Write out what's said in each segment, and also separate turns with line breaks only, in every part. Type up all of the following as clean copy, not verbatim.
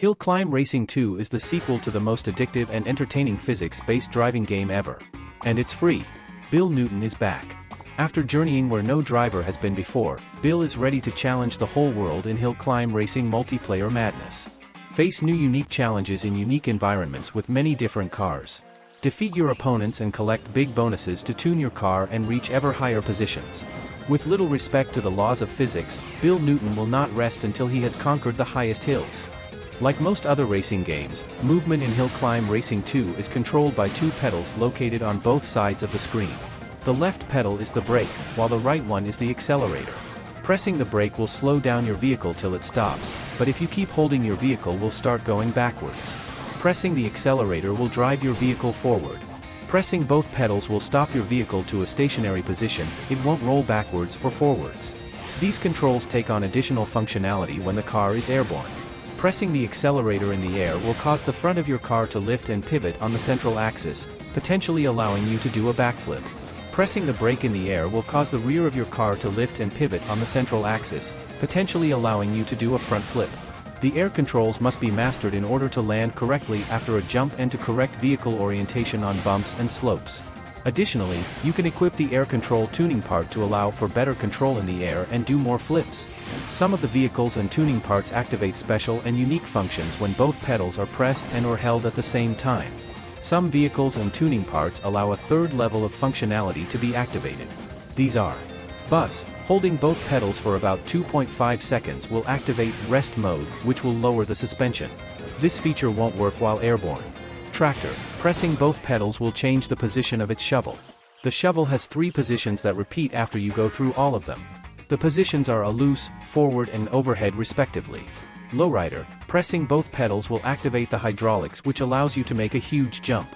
Hill Climb Racing 2 is the sequel to the most addictive and entertaining physics-based driving game ever. And it's free. Bill Newton is back. After journeying where no driver has been before, Bill is ready to challenge the whole world in hill climb racing multiplayer madness. Face new unique challenges in unique environments with many different cars. Defeat your opponents and collect big bonuses to tune your car and reach ever higher positions. With little respect to the laws of physics, Bill Newton will not rest until he has conquered the highest hills. Like most other racing games, movement in Hill Climb Racing 2 is controlled by two pedals located on both sides of the screen. The left pedal is the brake, while the right one is the accelerator. Pressing the brake will slow down your vehicle till it stops, but if you keep holding your vehicle will start going backwards. Pressing the accelerator will drive your vehicle forward. Pressing both pedals will stop your vehicle to a stationary position, it won't roll backwards or forwards. These controls take on additional functionality when the car is airborne. Pressing the accelerator in the air will cause the front of your car to lift and pivot on the central axis, potentially allowing you to do a backflip. Pressing the brake in the air will cause the rear of your car to lift and pivot on the central axis, potentially allowing you to do a front flip. The air controls must be mastered in order to land correctly after a jump and to correct vehicle orientation on bumps and slopes. Additionally, you can equip the air control tuning part to allow for better control in the air and do more flips. Some of the vehicles and tuning parts activate special and unique functions when both pedals are pressed and/or held at the same time. Some vehicles and tuning parts allow a third level of functionality to be activated. These are: Bus, holding both pedals for about 2.5 seconds will activate rest mode, which will lower the suspension. This feature won't work while airborne. Tractor, pressing both pedals will change the position of its shovel. The shovel has 3 positions that repeat after you go through all of them. The positions are a loose, forward and overhead respectively. Lowrider, pressing both pedals will activate the hydraulics, which allows you to make a huge jump.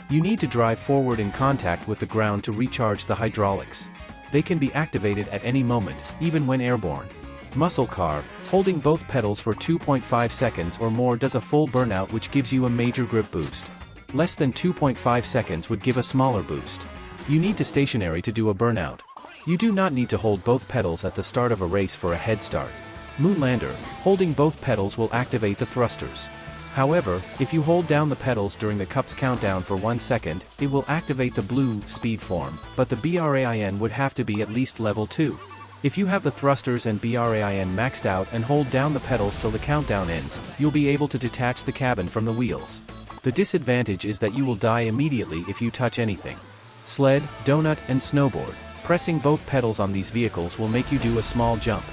You need to drive forward in contact with the ground to recharge the hydraulics. They can be activated at any moment, even when airborne. Muscle car, holding both pedals for 2.5 seconds or more does a full burnout, which gives you a major grip boost. Less than 2.5 seconds would give a smaller boost. You need to stationary to do a burnout. You do not need to hold both pedals at the start of a race for a head start. Moonlander, holding both pedals will activate the thrusters. However, if you hold down the pedals during the cup's countdown for 1 second, it will activate the blue speed form, but the BRAIN would have to be at least level 2. If you have the thrusters and BRAIN maxed out and hold down the pedals till the countdown ends, you'll be able to detach the cabin from the wheels. The disadvantage is that you will die immediately if you touch anything. Sled, donut, and snowboard. Pressing both pedals on these vehicles will make you do a small jump.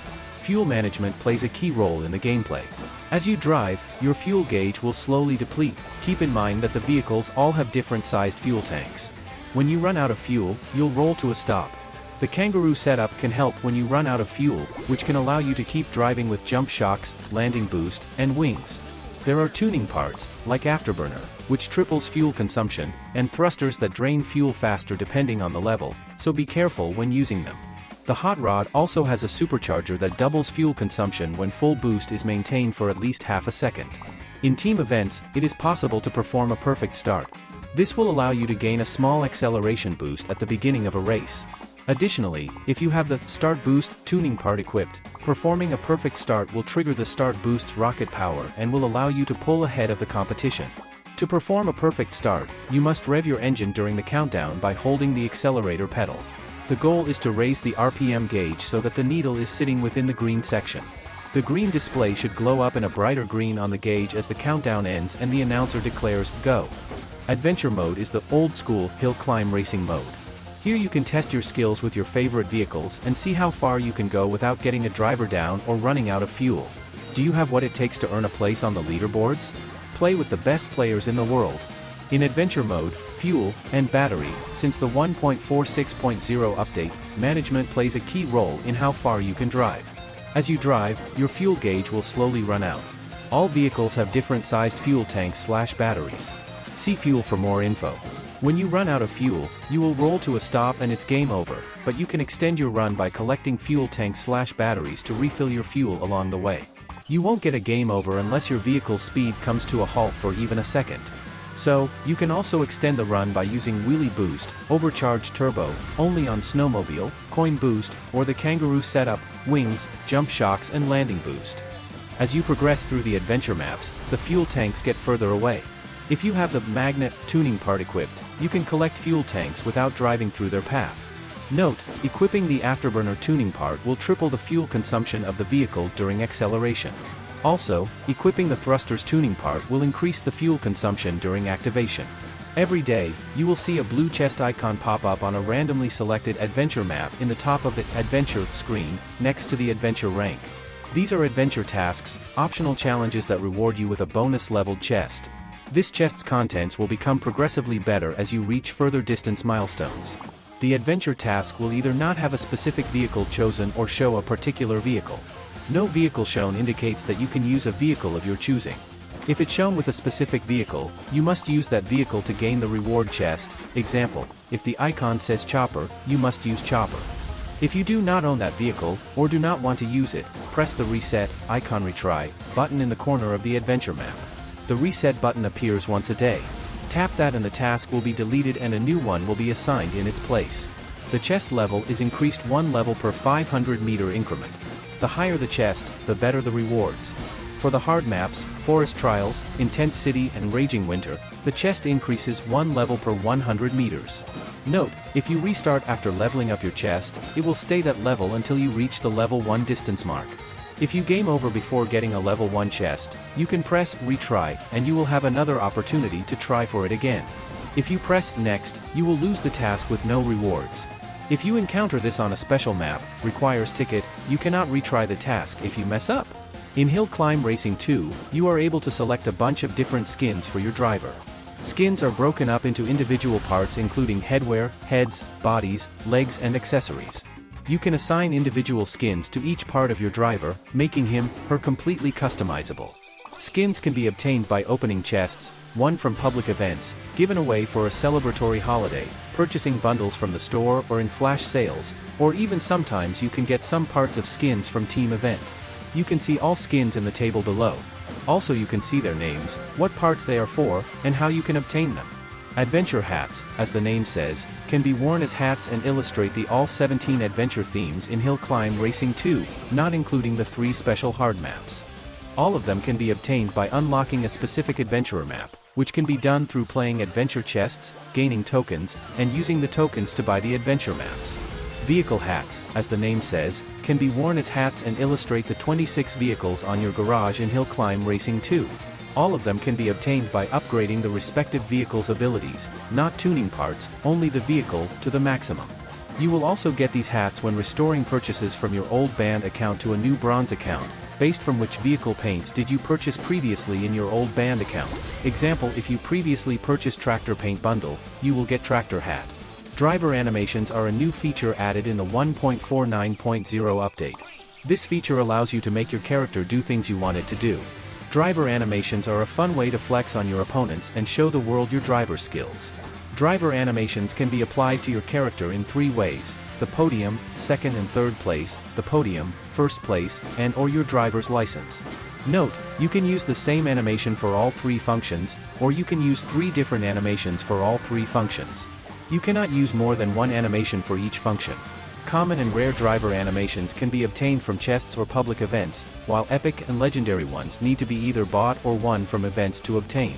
Fuel management plays a key role in the gameplay. As you drive, your fuel gauge will slowly deplete. Keep in mind that the vehicles all have different sized fuel tanks. When you run out of fuel, you'll roll to a stop. The kangaroo setup can help when you run out of fuel, which can allow you to keep driving with jump shocks, landing boost, and wings. There are tuning parts, like Afterburner, which triples fuel consumption, and thrusters that drain fuel faster depending on the level, so be careful when using them. The hot rod also has a supercharger that doubles fuel consumption when full boost is maintained for at least half a second. In team events, it is possible to perform a perfect start. This will allow you to gain a small acceleration boost at the beginning of a race. Additionally, if you have the Start Boost tuning part equipped, performing a perfect start will trigger the Start Boost's rocket power and will allow you to pull ahead of the competition. To perform a perfect start, you must rev your engine during the countdown by holding the accelerator pedal. The goal is to raise the RPM gauge so that the needle is sitting within the green section. The green display should glow up in a brighter green on the gauge as the countdown ends and the announcer declares, "Go." Adventure mode is the old-school hill climb racing mode. Here you can test your skills with your favorite vehicles and see how far you can go without getting a driver down or running out of fuel. Do you have what it takes to earn a place on the leaderboards? Play with the best players in the world. In adventure mode, fuel, and battery, since the 1.46.0 update, management plays a key role in how far you can drive. As you drive, your fuel gauge will slowly run out. All vehicles have different sized fuel tanks/batteries. See fuel for more info. When you run out of fuel, you will roll to a stop and it's game over, but you can extend your run by collecting fuel tanks/batteries to refill your fuel along the way. You won't get a game over unless your vehicle's speed comes to a halt for even a second. So, you can also extend the run by using Wheelie Boost, Overcharged Turbo, only on Snowmobile, Coin Boost, or the Kangaroo setup, Wings, Jump Shocks and Landing Boost. As you progress through the adventure maps, the fuel tanks get further away. If you have the magnet tuning part equipped, you can collect fuel tanks without driving through their path. Note, equipping the afterburner tuning part will triple the fuel consumption of the vehicle during acceleration. Also, equipping the thrusters tuning part will increase the fuel consumption during activation. Every day, you will see a blue chest icon pop up on a randomly selected adventure map in the top of the Adventure screen, next to the Adventure rank. These are adventure tasks, optional challenges that reward you with a bonus-leveled chest. This chest's contents will become progressively better as you reach further distance milestones. The adventure task will either not have a specific vehicle chosen or show a particular vehicle. No vehicle shown indicates that you can use a vehicle of your choosing. If it's shown with a specific vehicle, you must use that vehicle to gain the reward chest. Example, if the icon says Chopper, you must use Chopper. If you do not own that vehicle, or do not want to use it, press the Reset, Icon Retry, button in the corner of the adventure map. The Reset button appears once a day. Tap that and the task will be deleted and a new one will be assigned in its place. The chest level is increased 1 level per 500-meter increment. The higher the chest, the better the rewards. For the hard maps, Forest Trials, Intense City and Raging Winter, the chest increases 1 level per 100 meters. Note, if you restart after leveling up your chest, it will stay that level until you reach the level 1 distance mark. If you game over before getting a level 1 chest, you can press Retry, and you will have another opportunity to try for it again. If you press Next, you will lose the task with no rewards. If you encounter this on a special map, requires ticket, you cannot retry the task if you mess up. In Hill Climb Racing 2, you are able to select a bunch of different skins for your driver. Skins are broken up into individual parts including headwear, heads, bodies, legs and accessories. You can assign individual skins to each part of your driver, making him/her completely customizable. Skins can be obtained by opening chests, one from public events, given away for a celebratory holiday, purchasing bundles from the store or in flash sales, or even sometimes you can get some parts of skins from team event. You can see all skins in the table below. Also you can see their names, what parts they are for, and how you can obtain them. Adventure hats, as the name says, can be worn as hats and illustrate the all 17 adventure themes in Hill Climb Racing 2, not including the 3 special hard maps. All of them can be obtained by unlocking a specific adventurer map, which can be done through playing adventure chests, gaining tokens, and using the tokens to buy the adventure maps. Vehicle hats, as the name says, can be worn as hats and illustrate the 26 vehicles on your garage in Hill Climb Racing 2. All of them can be obtained by upgrading the respective vehicle's abilities, not tuning parts, only the vehicle, to the maximum. You will also get these hats when restoring purchases from your old band account to a new bronze account, based from which vehicle paints did you purchase previously in your old band account. Example, if you previously purchased tractor paint bundle, you will get tractor hat. Driver animations are a new feature added in the 1.49.0 update. This feature allows you to make your character do things you want it to do. Driver animations are a fun way to flex on your opponents and show the world your driver's skills. Driver animations can be applied to your character in 3 ways: the podium, second and third place, the podium, first place, and or your driver's license. Note, you can use the same animation for all 3 functions, or you can use 3 different animations for all 3 functions. You cannot use more than 1 animation for each function. Common and rare driver animations can be obtained from chests or public events, while epic and legendary ones need to be either bought or won from events to obtain.